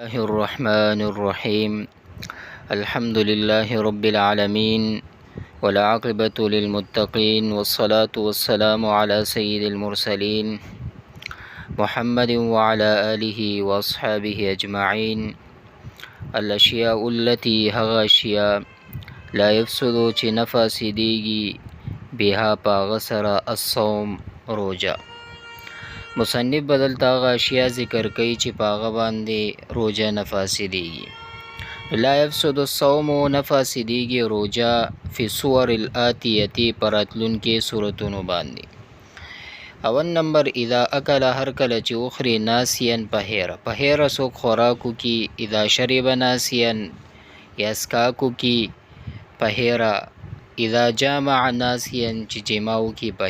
الله الرحمن الرحيم. الحمد لله رب العالمين، والعاقبة للمتقين، والصلاة والسلام على سيد المرسلين محمد وعلى آله وأصحابه أجمعين. الأشياء التي هغا أشياء لا يفسد چه نفاسدیگی بها پاغسر الصوم روجا. مصنف بدلتا هغه اشیاء ذکر کوي چې په هغه باندې روجه نه فاسدېږي. لا یفسد الصوم نه فاسدېږي روجه فی صور الآتیتی په راتلونکې صورتونو باندې. اول نمبر اذا اکل هر کله چې وخوري ناسیان په هیره څوک خوراکو کې، اذا شرب ناسیان یا څښاکو کې په هیره، اذا جامع ناسیان چې جماو کې په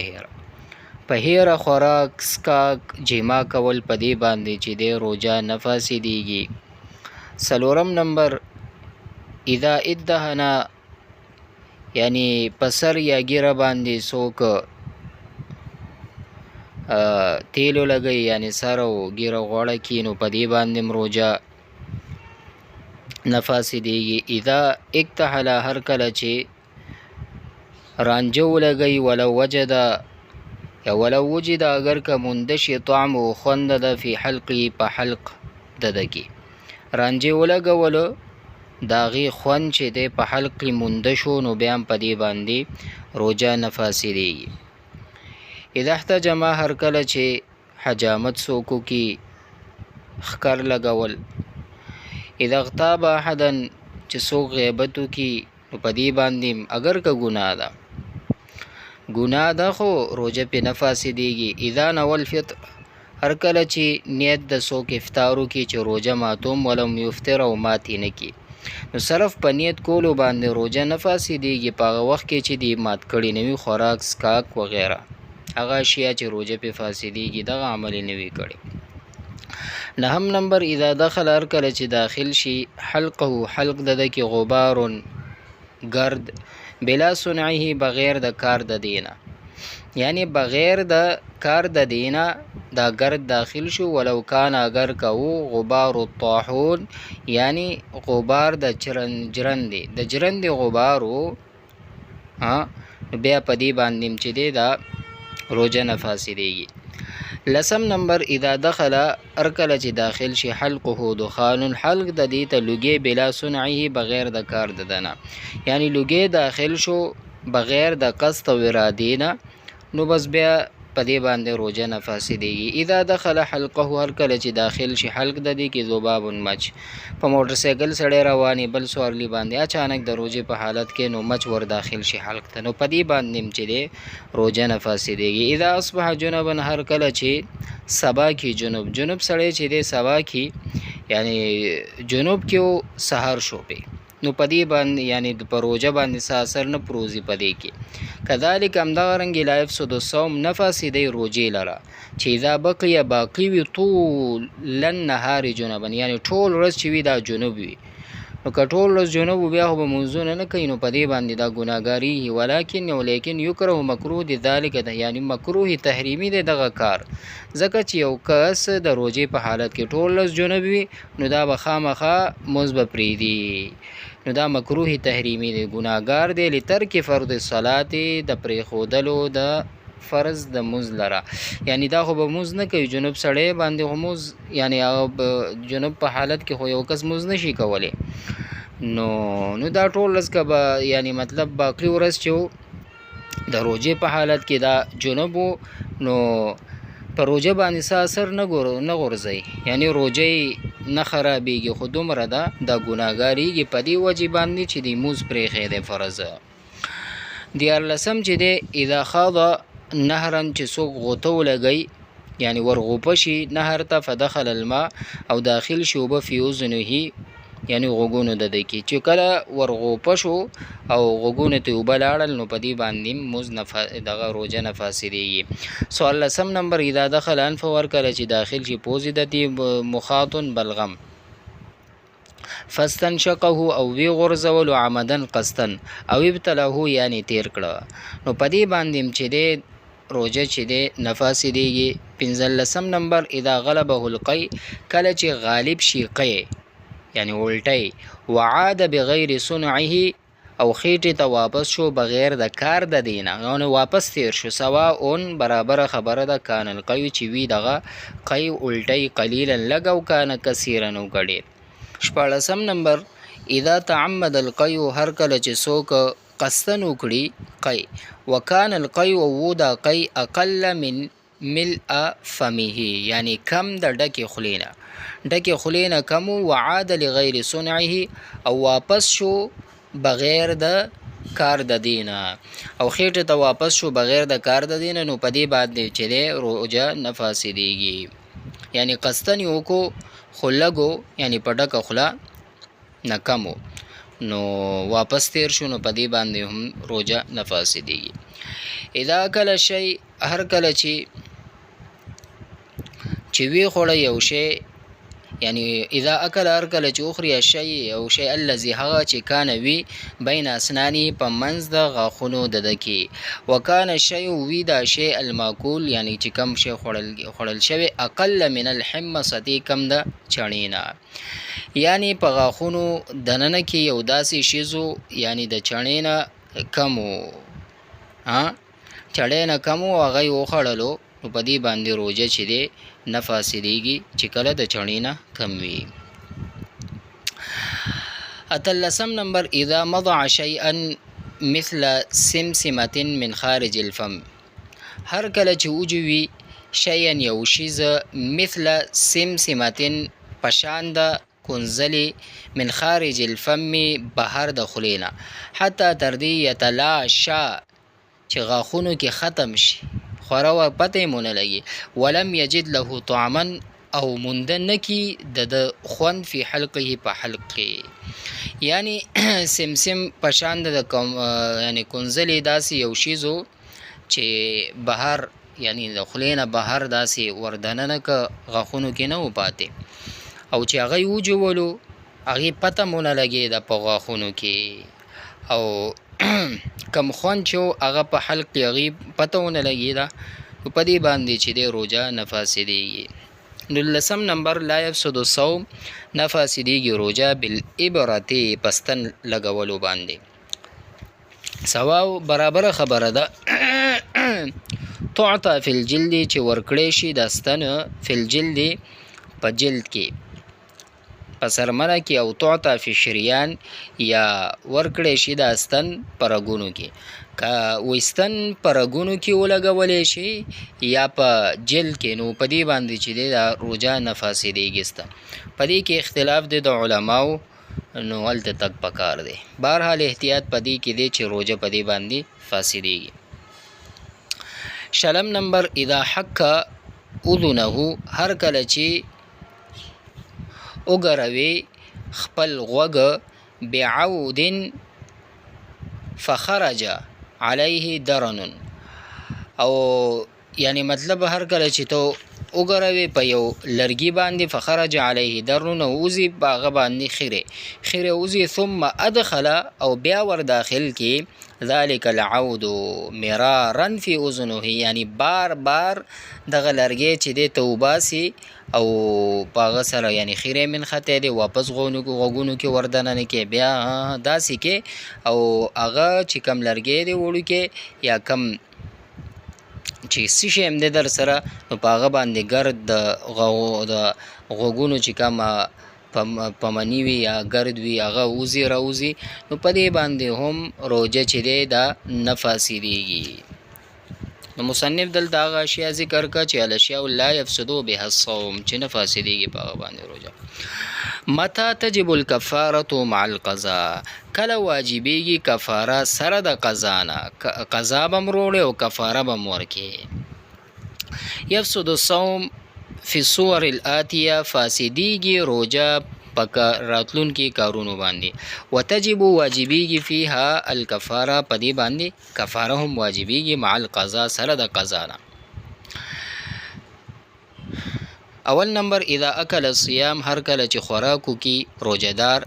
هیره خوراک څښاک جما کول په دې باندې چې د روجه نه فاسدېږي. څلورم نمبر اذا ادهنا یعنی په سر یا ګیره باندې څوک تیلو لګوي، یعنی سر او ګیره غوړه کي، نو په دې باندې روجه نه فاسدېږي. اذا اکتحل هر کله چې رانجه ولګوي، ولو وجد اگر که مندشي طعم و خوند ده فی حلقی په حلق ده کې رانجه ولګولو داغي خوند چې ده په حلق مندشو، نو بیا په دې باندې روجه نه فاسدېږي. اذا احتجم هر کله چې حجامت څوک کی خکر لګول، اذا اغتاب احدا چې څوک غیبتو کی، نو په دې باندې اگر که ګناه ده خو روجه په نه فاسدېږي. اذا نوى الفطر هر کله چې نیت د څوک افطارو کې چې روجه ماتوم ولم یفطر او ماتې نه کی، نو صرف په نیت کولو باندې روجه نه فاسدېږي په هغه وخت کې چې دی مات کړي نوي خوراک څښاک وغیره هغه اشیاء چې روجه په فاسدېږي دغه عمل نه وي کړي. نهم نمبر اذا دخل هر کله چې داخل شي حلقه حلق د کې غبار گرد بلا صنعه بغیر د کار د دینه، یعنی بغیر د کار د دینه دا گرد داخل شو، ولو کان اگر کو غبار الطاحون یعنی غبار د جرند غبارو بیا په دې باندې چې دی دا روجه نه فاسدېږي. لسم نمبر اذا دخل ارکل چې داخل شي حلقه دخان حلق د دې ته لګي بلا صنعه بغیر د کار ددنه، یعنی لګي داخل شو بغیر د قصد او اراده نه، نو بس بیا په دې باندې روجه نه فاسدېږي. اذا دخل حلقه هر کله چې داخل شي حلق د دې کې ذباب مچ، په موټر سایکل سړی رواني بل سوارلی باندې اچانک د روجه په حالت کې نو مچ ور داخل شي حلق ته، نو په دې باندې چې دی روجه نه فاسدېږي. اذا اصبح جنبا هر کله چې سبا کې جنوب سړی چې دی سبا کې یعنی جنوب کې سحر شو په، نو په دې باندې یعنی په روجه باندې اثر نه پروزي په دې کې. کذالک امدارنګ لا یفسد الصوم نفاسدی روجه لرا چې اذا باقی وي طول النهار جنبا، یعنی ټول ورځ چې وي دا جنوب وي، نو کټول ورځ جنوب بیا خو به موضوع نه کوي، نو په دې باندې دا ګناګاری ولیکن یکره مکروه دي ذالک ده، یعنی مکروه تحریمی دی دغه کار، ځکه چې یو کس د روجه په حالت کې ټول ورځ جنوب وي، نو دا به خامخا مزب پریدي، نو دا مکروه تحریمی دی، ګناګار دی. لترک فرض الصلاه د پریخودلو د فرض د مز لره، یعنی دا خو به مز نه کوي جنوب سړی باندې خو مز، یعنی جنوب په حالت کې خو یو کس مز نشي کولی، نو دا ټول ورځ کبه یعنی مطلب باقی ورځ چې د روجه په حالت کې دا جنوب، نو په روجه باندې اثر نه غورځي، یعنی روجه نه خرابېږي، خو دومره ده د ګناګاریږي په دې وجې باندې چې د موز پرېښی دی فرض. دیارلسم چې دی اذا خاض نهرا چې څوک غوطه ولګوي، یعنی ورغوپه شي نهر ته فدخل الماء او داخل شي اوبه فی اذنه یعنی غوږونو د ده کې، چې کله ورغوپه شو او غوږونو ته اوبه لاړل، نو په دې باندې موز دغه روجه نه فاسدېږي. څوارلسم نمبر اذا دخل انف ور کله چې داخل شي پوزې د دې مخاطن بلغم فاستنشقه او وی غرزولو عمدن قصدن او ابتلاه یعنی تیر کړه، نو په دې باندې چې دی روجه چې دی نه فاسدېږي. پنځلسم نمبر اذا غلبه القی کله چې غالب شي قی یعنی الټی، وعاد بغیر صنعه او خېټې ته واپس شو بغیر د کار د دینه، یعنی واپس تیر شو. سواء برابر خبره ده کان القی چې وی دغه قی الټی قلیلا لږ او کان کثیرا او ګډیر. شپاړسم نمبر اذا تعمد القی هر کله چې څوک قصدن وکړي قی وکان القی او دا قی اقل من ملء فمه، یعنی کم د ډکې خلینا، ډکې خلینا کم، وعاد لغیر صنعه او واپس شو بغیر د کار د دینه، او خېټه ته واپس شو بغیر د کار د دینه، نو پدې باندې چې روجه نه فاسدېږي. یعنی قصدن یو کو خلګو، یعنی په ډکه خلا نه کمو، نو واپس تیر شو، نو پدې باندې هم روجه نه فاسدېږي. اذا کله شی هر کله چې وی خوړه یو شی، یعنی اذا اکل هر کله چې اخري شی او شی الذي هغه چې کان وی بین اسنانی په منځ د غاخونو د دکی، وکانه شی وی دا شی الماکول، یعنی چې کم شی خوړل شوی اقل من الحمصه کم د چڼینا، یعنی په غاخونو دننه کې یو داسې شیزو، یعنی د چڼینا کمو، چړینا کمو هغه وخړلو، نو په دې باندې روجه چې دی نه فاسدېږي چې کله د چڼینا کم وي. اتلسم نمبر اذا مضع شیئا مثل سمسمة من خارج الفم، هر کله چې وجوي شیئا یو شیز مثل سمسمة پشان د کنزلی من خارج الفم بهر د خلینا، حتی تر دې یتلاشا چې غاخونو کې ختم شي، خورا و پته مونږ لګي، ولم یجد له طعما او مندن کی د خوند فی حلقه په حلق کې، یعنی سمسم پشان د یعنی کنزلی داسې یو شیزو چې بهر، یعنی د خلینا بهر داسې وردننه ک غاخونو کې نه و پاتې، او چې هغه وجولو هغه پته مونږ لګي د په غاخونو کې، او کم خوان چې هغه په حلق کې هغه پته ونه لګي دا، په دې باندې چې دی روجه نه فاسدېږي. نلسم نمبر لا یفسد الصوم، نه فاسدېږي روجه بالابرة پستن لګولو باندې. سواء برابر خبره ده تعطى فی الجلد چې ورکړې شي د ستن فی الجلد په جلد کې په سرمنه کې، او تعطى فی شریان یا ورکړې شي د ستن پرګونو کې، که وستن پرګونو کې ولګولې شي یا په جلد کې، نو په دې باندې چې د روجه نه فاسدېږي. په دې کې اختلاف دی د علماو، نو هلته تک پکار دی. بهرحال احتیاط په دې کې دی چې روجه په دې باندې فاسدېږي. شلم نمبر اذا حک اذنه، هر کله چې وګروي خپل غوږ بعود فخرج علیه درن، او یعنی مطلب هر کله چې تو وګروي په یو لرګي باندې فخرج علیه درن، اوزی باغ باندې خیره اوزی، ثم ادخل او بیا ور داخل کی ذلك العود مرارا فی اذنه، یعنی بار بار دغه لرګي چې د توباسي او پاغه سره، یعنی خیره من خطه دی واپس غوګونو کې وردننه کې بیا داسې کې، او هغه چې کم لرګي دی وړو کې یا کم چې سشي هم در سره، نو پاغه باندې ګرد د غوګونو چې کم پمنی وی یا ګرد وی هغه اوزی راوزی، نو په دې باندې هم روجه چې دی دا نه فاسدېږي. نو مصنف دلته هغه اشیاء ذکر کا چې الاشیاء لا یفسدو بها الصوم، چې نه فاسدېږي په هغه باندې روجه. متى تجب الكفاره مع القضاء، کله واجبېږي کفاره سره د قضا نه، قضا به مروړي او کفاره به مورکي. یفسد الصوم فی الصور الاتیه، فاسدېږي روجه په راتلون کې کارونو باندې. وتجب واجبېږي فيها الکفاره، په دې باندې کفاره هم واجبېږي مع القضاء سره د قضا نه. اول نمبر اذا اکل الصيام، هر کله چې خوراکو کې روجهدار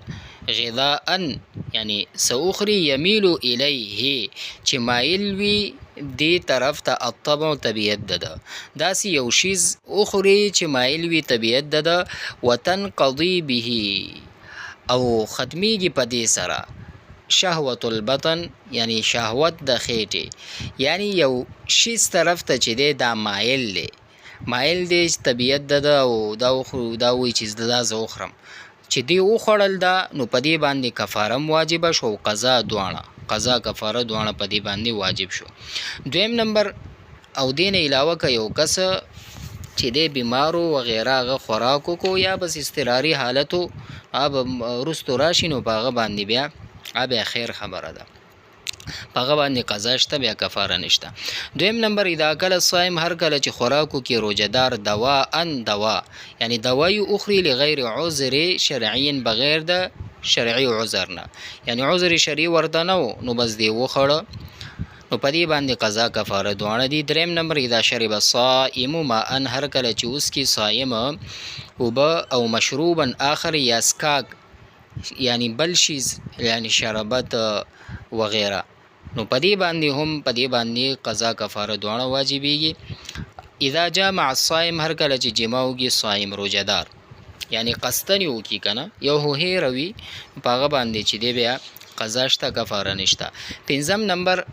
غذاء، یعنی سوخري يميل الیه چې مایل وي دی طرف ته، الطبع طبیعت ده، داسې یو شیز اخري چې مایل وي طبیعت ده، وتنقضي به او ختمیږي په دې سره شهوت البطن یعنی شهوت د خېټې، یعنی یو شیز طرف ته چې دی دا مایل دی، مایل دی طبیعت ده او دا وایي چې دا زه وخورم، چې دی وخوړل دا نو په دې باندې کفاره واجبه شو او قضا دواړه، قضا کفاره دواړه په دې باندې واجب شو. دویم نمبر او دین علاوه که یو کس چې دی بیمارو وغیره هغه خوراکو کو یا بس اضطراري حالتو اب رستو راشي نو په هغه باندې بیا خیر خبره ده، په هغه باندې قضا شته، بیا کفاره نشته. دویم نمبر اذا اکل الصائم هر کله چې خوراکو کې روزدار دوا یعنی دوای اخرى لغیر عذر شرعي بغیر د شرعي عذر نه، یعنی عذر شرعي ورته نو بس دی وخړه نو په دې باندې قضا کفاره دواړه دي. دریم نمبر اذا شرب الصائم ماء هر کله چې اوس کې صائم او مشروبا آخر یا اسکاک یعنی بل شیز یعنی شربت وغیره نو په دې باندې قضا کفاره دواړه واجبېږي. اذا جامع الصائم هر کله چې جما وکړي صائم روزدار یعنی قصدن یې وکړي کنه یو هېروي په هغه باندې چې دی بیا قضا شته، کفاره نشته. پنځم نمبر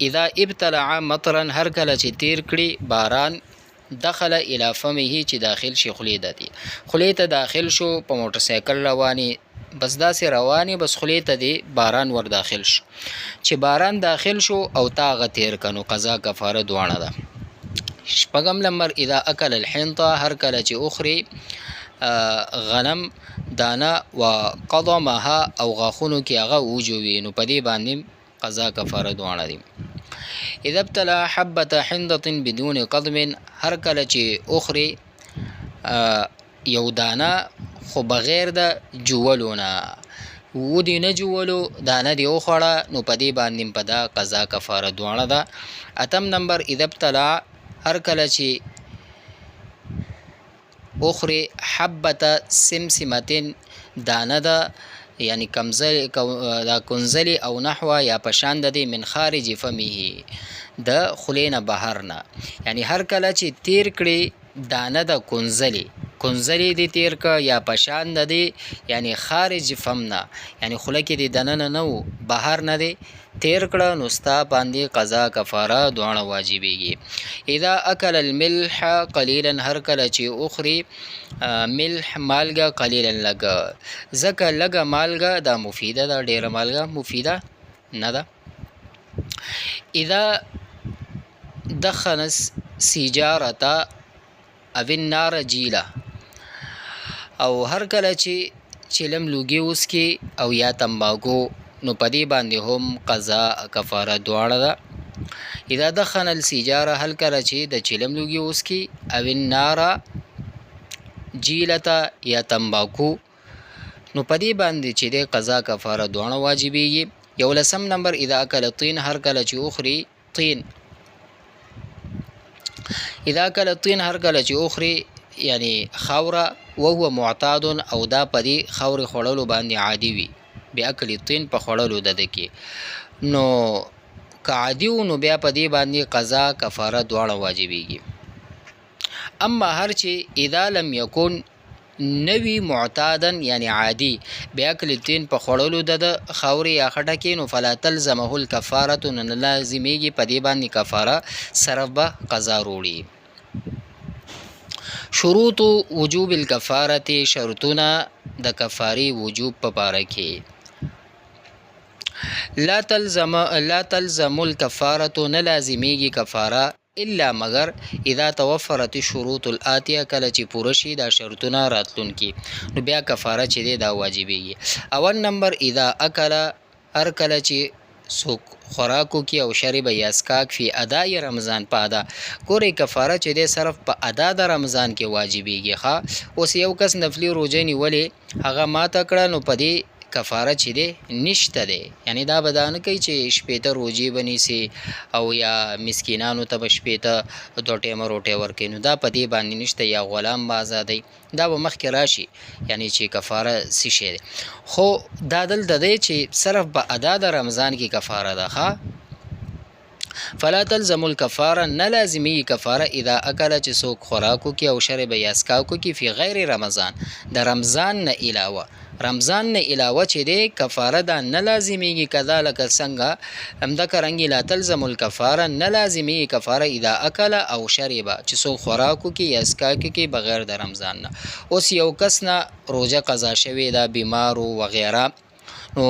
اذا ابتلع مطرا هر کله چې تیر کړي باران دخل الى فمه چې داخل شي خولې ته داخل شو، په موټر سایکل رواني بس داسې رواني بس خولې ته دی باران ور داخل شو، چې باران داخل شو او تا هغه تیر کنو قضا کفاره دواړه ده. شپږم نمبر اذا اکل الحنطه هر کله چې اخري غنم دانه و قضمها او غاخونو کې هغه وجوي نو په دې باندې قضا کفاره دواړه دي. اذا ابتلع حبه حنطه بدون قضم هر کله چې اخري یو دانه خو بغیر د جوولونه ودی نه جوولو دانه دی وخوړه نو په دې باندې په دا قضا کفاره دواړه ده. اتم نمبر اذا ابتلع هر کله چې اخري حبه سمسمتين دانه ده یعنی کنزلی او نحوه یا پشان د من خارج فمه د خلینه بهرنا، یعنی هر کله چې تیر کړي دانه د کنزلی دی تیر که یا پشان د دی یعنی خارج فمنا یعنی خله کې دی دننه نو بهر نه دی تیر کړه نو ستا باندې قضا کفاره دواړه واجبېږي. اذا اکل الملح قلیلا هر کله چې اخري ملح مالګه قلیلا لګه ځکه لګه مالګه دا مفیده ده، ډیره مالګه مفیده نه ده. اذا دخن سیجارته او النار جیله او هر کله چې چلم لوګي اوس کې او یا تمباکو نو په دې باندې هم قضا کفاره دواړه ده. اذا دخن السیجاره هر کله چې د چلم لوګي اوس کې او النار جیلته یا تمباکو نو په دې باندې چې د قضا کفاره دواړه واجبېږي. یو لسم نمبر اذا اکل الطين هر کله چې اخري طين اذا اکل الطين هر کله چې اخري یعنی خوره وهو معتاد او دا پدی خوري خړلو باندې عادي وي بیا کلی طين په خړلو د دکی نو قاعدیو نو بیا پدی باندې قضا کفاره دواړه واجبېږي. اما هر چې اذا لم يكن نوی معتادن یعنی عادي بیا کلی طين په خړلو د خوري یا خټه کې نو فلا تلزمه الكفاره نن لازميږي پدی باندې کفاره سره به قضا وروړي. شروط وجوب الکفاره شرطونه د کفاری وجوب په باره کې لا تلزم الکفاره نه لازمیږي کفاره الا مگر اذا توفرت الشروط الاتيه کله چې پوره شي دا شرطونه راتلونکي نو بیا کفاره چې دا واجبېږي. اول نمبر اذا اکل هر کله چې سوک خوراکو کې او شرب یا اسکاک فی ادای رمضان په ادا ګورې کفاره چې د صرف په ادا د رمضان کې واجبېږي. ښه اوس یو کس نفلی روزه نیولې هغه ماته کړه نو په دې کفاره چې دی نشته دی، یعنی دا بدانه کوي چې شپېته روجې بنیسي او یا مسکینانو ته به شپېته دوه ټیمه روټۍ ورکوي نو دا په دې باندې نشته، یا غلام به ازادوي دا به مخکې راشي یعنی چې کفاره څه شی دی. خو دا دلته دی چې صرف په ادا د رمضان کې کفاره ده. ښه فلا تلزم الکفاره نه لازمي کفاره اذا اکل چې څوک خوراکو کې او شرب یا اسکاکو کې فی غیر رمضان د رمضان نه علاوه رمضان نه علاوه چې دی کفاره دا نه لازمیږي کذالک څنګه همدغه رنګې لا تلزم الکفاره نه لازمیږي کفاره اذا اکل او شرب چې څوک خوراکو کې یا اسکاکو کې بغیر د رمضان نه. اوس یو کس نه روزه قضا شوې ده بیمارو وغیره نو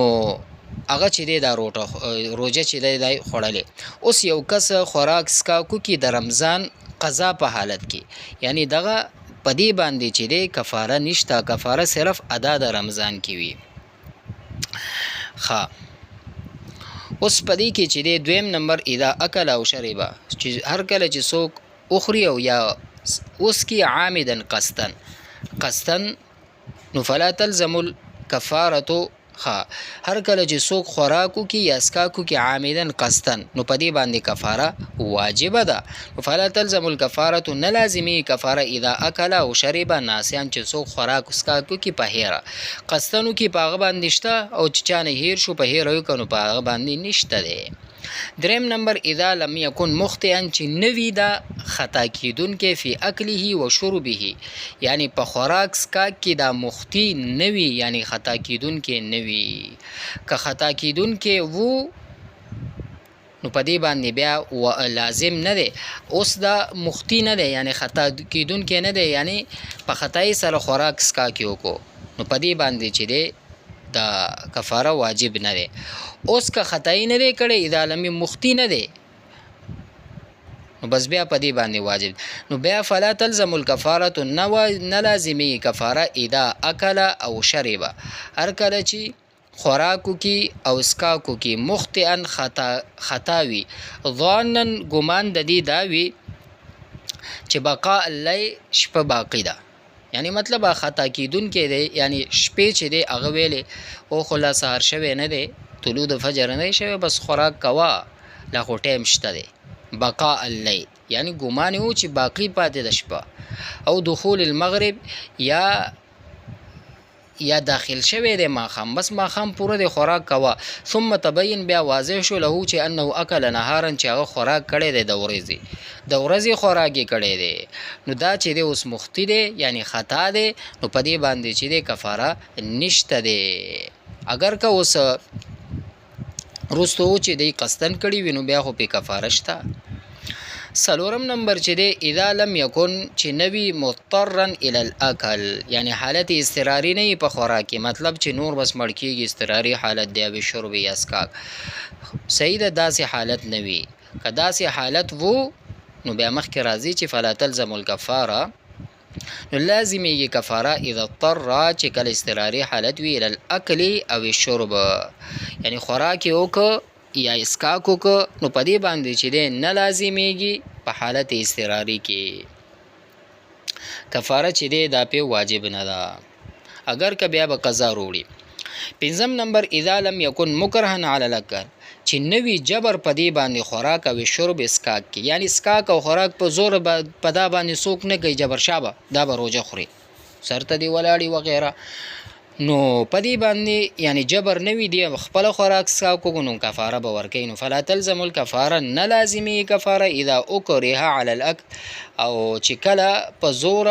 هغه چې دی دا روزه چې دی خوړلې. اوس یو کس خوراک اسکاکو کې د رمضان قضا په حالت کې یعنی دغه پدی باندې چې دی کفاره نشته کفاره صرف ادا د رمضان کې وي. اوس پدی کې چې دی دویم نمبر اذا اکل او شرب چې هر کله چې څوک اخري او یا اوس کې عامدن قصدن نو فلا تلزم الکفاره هر کله چې څوک خوراکو کې یا اسکاکو کې عامدن قصدن نو پدی باندې کفاره واجب ده. فلا تلزم الکفاره نه لازمي کفاره اذا اکل او شرب ناسیان چې څوک خوراک اسکاکو کې په هیره قصدنو کې پاغه باندې نشته او چې چانه هیر شو په هیره یو کنو پاغه باندې نشته ده. دریم نمبر اذا لم يكن مخطئا چې نوی دا خطا کیدون کې فی اکله و شربه یعنی په خوراک اسکاک کې دا مخطی نوی یعنی خطا کیدون کې نوی که خطا کیدون کې وو نو پدې باندې بیا لازم نه دی. اوس دا مخطی نه دی یعنی خطا کیدون کې نه دی یعنی په خطای سره خوراک اسکاک وکړو نو پدې باندې چې دی دا کفاره واجب نه دی. اوس که خطای نه دی کړی اذا لم مخطی نه دی نو بس بیا پدې باندې واجب نو بیا فلا تلزم الکفاره نه لازمی کفاره اذا اکل او شرب هر کله چې خوراکو کې او اسکاکو کې مخطئا خطاوي ظانا ګمان د دې داوي چې بقاء الليل شپه باقی ده یعنی مطلب خطا کیدون کې دی یعنی شپې چې دی هغه ویلې او خلاص سهار شوی نه دی طلوع د فجر نه شوی بس خوراک کوا لا خو ټیم شته دی بقاء الليل یعنی ګمان یو چې باقی پاتې د شپه او دخول المغرب یا داخل شوی دی ماخام بس ماخام پوره دی خوراک کوا ثم تبین بیا واضح شو له چې انه اکل نهارا چې هغه خوراک کړی دی د ورځې خوراک کړی دی نو دا چې دی اوس مخطی دی یعنی خطا دی نو په دې باندې چې دی کفاره نشته دی. اگر که اوس رستو چې دی قصدن کړي وینو بیا خو په کفاره شته. سلورم نمبر چې دی اذا لم يكن چې نوی مضطرا الى الاكل یعنی حالت اضطراری نه په خوراک کې مطلب چې نور بس مړ کېږي اضطراری حالت دی به شرب یا اسکاک صحیح ده داسې حالت نوی که داسې حالت وو نو بیا مخکې راځي چې فلا تلزم الکفاره نو لازمیږي کفاره اذا اضطر چې کله اضطراری حالت وی الى الاكل او الشرب یعنی خوراک وکړه یا اسکاکو که نو پدې باندې چې دی نه لازمیږي په حالت اضطراری کې کفاره چې دی دا په واجب نه ده اگر که بیا به قضا وروړي. پنځم نمبر اذا لم يكن مکرها علی الاکل چې نوی جبر پدې باندې خوراک او شرب اسکاک کې یعنی اسکاک او خوراک په زور په دا باندې څوک نه کوي جبر شابه دا به روزه خوري سرته دی ولاړی وغیره نو پدې باندې یعنی جبر نوی دی خپل خوراک اسکاکو نو کفاره به ورکې نو فلا تلزم الکفاره نه لازمی کفاره اذا اکره علی الاکل او چې کله په زور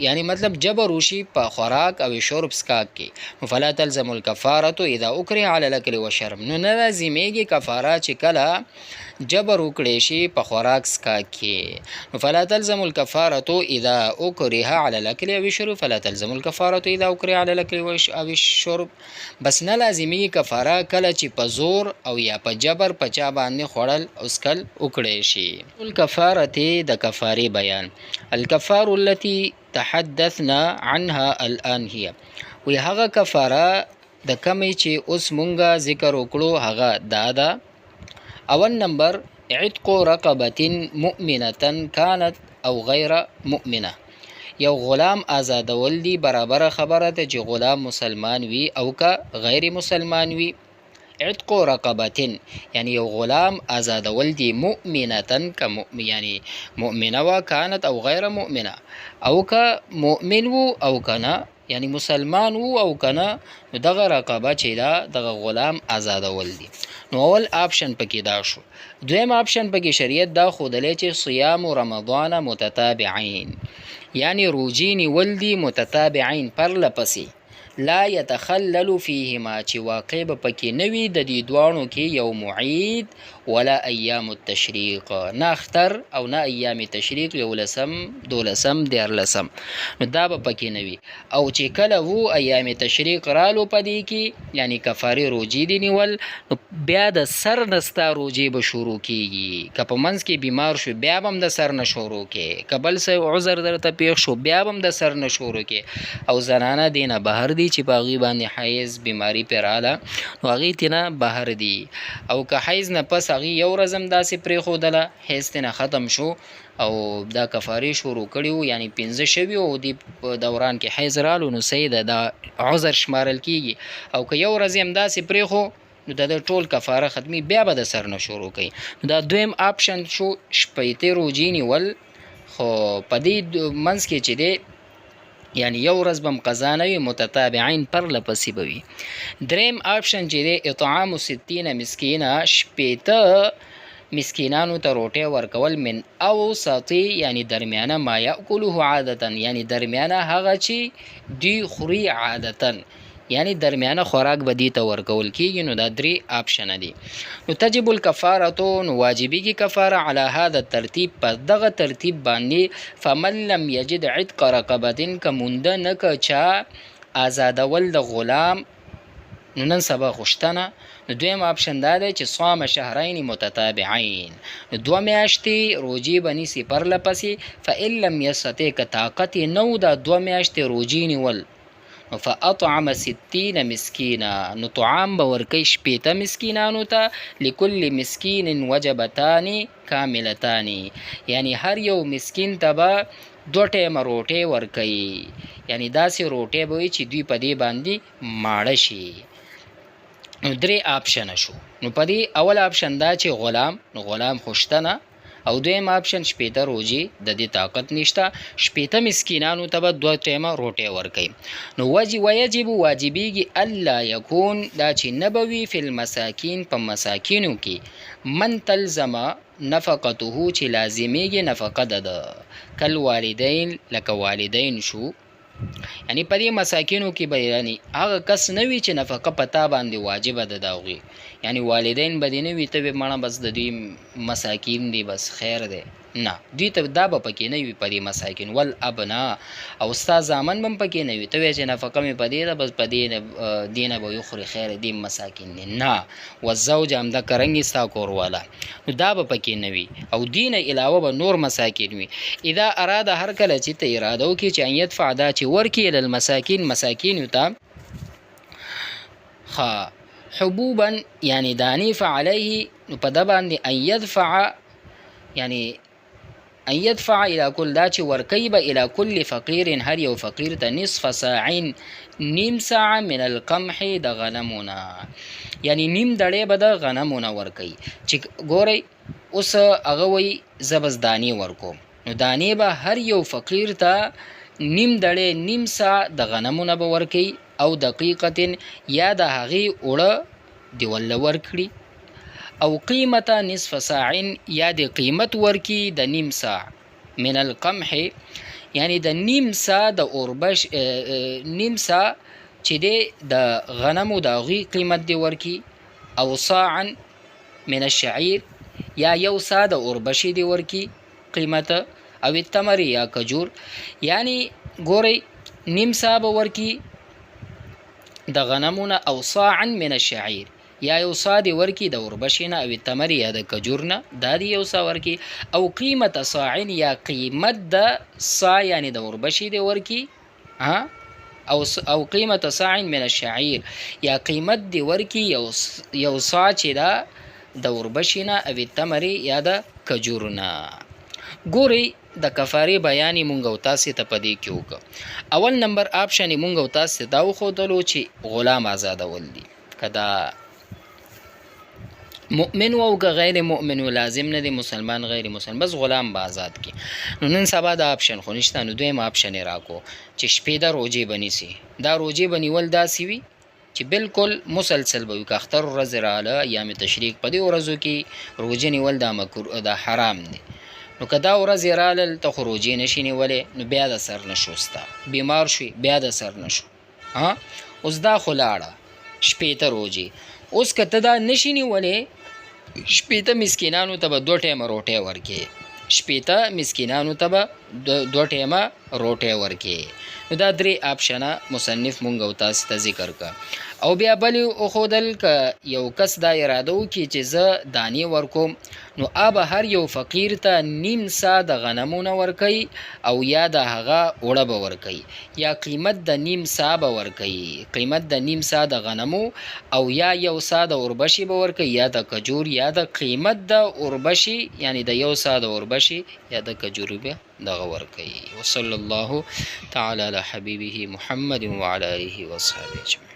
یعنی مطلب جبر وشي په خوراک او شرب اسکاک کې نو فلا تلزم الکفاره اذا اکره علی الاکل والشرب نو نه لازمیږي کفاره چې کله جبر وکړي شي په خوراک اسکاک کې نو فلا تلزم الکفاره اذا اکره علی الاکل والشرب فلا تلزم الکفاره اذا اکره علی الاکل والشرب بس نه لازمیږي کفاره کله چې په زور او یا په جبر په چا باندې خوړل او اسکل وکړي شي. الکفاره د کفاره بیان الکفاره التي تحدثنا عنها الان هي وی هغه کفاره د کمی چې اوس مونږه ذکر وکړو هغه دا اول نمبر عتق رقبه مؤمنه كانت او غیر مؤمنه یو غلام آزادول دی برابر خبره ته چې غلام مسلمان وي او که غیر مسلمان وي. عتق رقبه یعنی یو غلام آزادول دی مؤمنه یعنی مؤمنه و كانت او غیر مؤمنه او که مؤمن وو او کنه یعنی مسلمان وو او کنه نو دغه رقبه چې دا دغه غلام آزادول دی. نو اول آپشن پکې دا شو. دویم آپشن پکې شریعت دا خودلې چې صيام رمضان متتابعين یعنی روزي نیول دي متتابعين پر لپسې لا يتخلل فيهما چې واقع به پکې نه وي د دې دواړو کې یوم عید ولا ایام التشریق، نه اختر او نه ایام تشریق، 11 12 14 نو دا به پکې نه وي. او چې کله وو ایام تشریق رالو پدې کې یعنی کفاره روجې دي نیول، نو بیا د سر نستا روجې به شروع کیږي. که په منځ کې بیمار شو بیا به هم د سر نه شروع کې، که بل څه عذر درته پیښ شو بیا به هم د سر نه شروع کې. او زنانه دې نه بهر دي چې په هغې باندې حیض بیماري پرې راله نو هغې ترې نه بهر دي. او که حیض نه پس هغې یو ورځ هم داسې پرېښودله حیض ترې نه ختم شو او دا کفارې شروع کړي وو یعنی 15 شوي او دې په دوران کې حیض رالو نو صحیح ده، دا عذر شمارل کیږي. او که یو ورځ هم داسې پرېښو نو د ټول کفاره ختمي، بیا به د سر نه شروع کوي. دا دویم آپشن شو شپیتې روجې نیول. خو په دې منځ کې چې دی یعنی یو ورځ به هم قضا نه وي، متتابعین پرله پسې به وي. دریم آپشن چې دی اطعام 60 مسکینه، شپیته مسکینانو ته روټۍ ورکول، من اوسط یعنی درمیانه ما یاکلوه عادتا، یعنی درمیانه هغه چې دوی خوري عادتا، یعنی درمیانه خوراک به دې ته ورکول کېږي. نو دا درې آپشنه دي. نو تجب الکفارة، نو واجبېږي کفاره علی هذا الترتیب، په دغه ترتیب باندې. فمن لم یجد عتق رقبة، که مونده نه که چا آزادول د غلام، نو نن سبا خوشتنه. نو دویم آپشن دا دی چې صام شهرین متتابعین، نو 2 میاشتې روجې به نیسي پرله پسې. فإن لم یستطع، که طاقت یې نه و دا 2 میاشتې روجې نیول، فاطعم 60 مسکینا، نو طعام به ورکوي 80 مسکینانو ته. لکل مسکین وجبتان کاملتان، یعنی هر یو مسکین ته به 2 ټیمه روټۍ ورکوي، یعنی داسې روټۍ به وي چې دوی په دې باندې ماړه شي. نو 3 آپشنه شو. نو په دې اول آپشن دا چې غلام، نو غلام خوشتنه. او دویم آپشن 80 روجې د دې طاقت نشته، 80 مسکینانو ته به 2 ټیمه روټۍ ورکوي. نو ویجب واجبېږي الله یکون، دا چې نه به وي فی المساکین، په مساکینو کې، من تلزم نفقته، چې لازمیږي نفقه ده. کل والدین، لکه والدین شو، یعنی په دې مساکینو کې به یعنی هغه کس نه وي چې نفقه په تا باندې واجبه ده د هغوی، یعنی والدین به دې نه وي ته به مړه بس د دوی مساکین دي بس خیر دی، نه دوی ته دا به پکې نه وي په دې مساکین. والابنا، او ستا زامن به هم پکې نه وي، ته وایې چې نفقه مې په دې ده بس په دې نه به وخوري خیر دې مساکین دي، نه. والزوج همدا کرنګې ستا کورواله، نو دا به پکې نه وي. او دې نه علاوه به نور مساکین وي. اذا اراده، هر کله چې ته اراده وکړي چې ان یدفع، دا چې ورکړي للمساکین مساکینو ته، حبوبا یعنی دانی، فعلیه، نو په ده باندې ان یدفع، یعنی ان یدفع الى کل، دا چې ورکوي به الى کل فقیر، هر یو فقیر ته نصف ساعین، نیم ساعه من القمح، د غنمونه، یعنی نیم دړی به د غنمونه ورکوي. چې ګورئ اوس هغه وایي زه بس دانې ورکوم، نو دانې به هر یو فقیر ته نیم دړی، نیم ساعه د غنمونه به ورکوي. او دقیقة، یا د هغې اوړه د وله ورکړي. او قیمت نصف ساعین، یا د قیمت ورکی د نیم ساع من القمح، یعنی د نیم ساع د اوربش، نیم ساع چې دی د غنمو د هغوی قیمت دی ورکی. او صاعا من الشعیر، یا یو ساع د اوربشي دی ورکی قیمت. او التمر، یا کجور، یعنی ګورئ نیم ساع به ورکی د غنمونه. او صاعا من الشعیر، یا یو سا دی ورکی د اوربشي نه. او التمر، یا د کجور نه، دا دی یو سا ورکی. او قیمت صاعن، یا قیمت د سا یعنی د اوربشي دی ورکی. او قیمت صاع من الشعیر، یا قیمت دی ورکی یو سا چې دا د اوربشي نه. او التمر، یا د کجور نه. ګورئ د کفارې بیان مونږ او تاسې ته په دې کې وکړه. اول نمبر آپشن مونږ او تاسې ته دا وښودلو چې غلام آزادول دي، که دا مؤمن او که غیر مؤمن و لازم نه دی مسلمان غیر مسلمان، بس غلام به آزاد کی. نو نن سبا دا آپشن خو نشته. نو دویم آپشن یې راکو چې شپېده روجې به نیسي. دا روجې به نیول داسې وي چې بالکل مسلسل به وي. که اختر ورځ راله ایام تشریق، په دې ورځو کې روجې نیول دا حرام دی. نو که دا ورځ یې رالل ته خو روجې نشي نیولی، نو بیا د سر نه شو، ستا بیمار شوي بیا د سر نه شو. اوس دا خو لاړه شپېته روژې. اوس که ته دا نشي نیولی شپېته مسکینانو ته به 2 ټیمه روټۍ ورکې، شپېته مسکینانو ته به 2 ټیمه روټۍ ورکې. نو دا 3 آپشنه مصنف مونږ او تاسو ته ذکر کړه. او بیا بل وښودل که یو کس دا اراده وکړي چې زه دانې ورکوم نو به هر یو فقیر ته نیم سا د غنمو نه ورکوي او یا د هغه اوړه به ورکوي، یا قیمت د نیم سا به ورکوي، قیمت د نیم سا د غنمو، او یا 1 سا د اوربشي به ورکوي، یا د کجور، یا د قیمت د اوربشي یعنی د 1 سا د اوربشي یا د کجوري به دغه ورکوي. وصلی الله تعالی علی حبیبه محمد وعلى آله وصحبه اجمعین.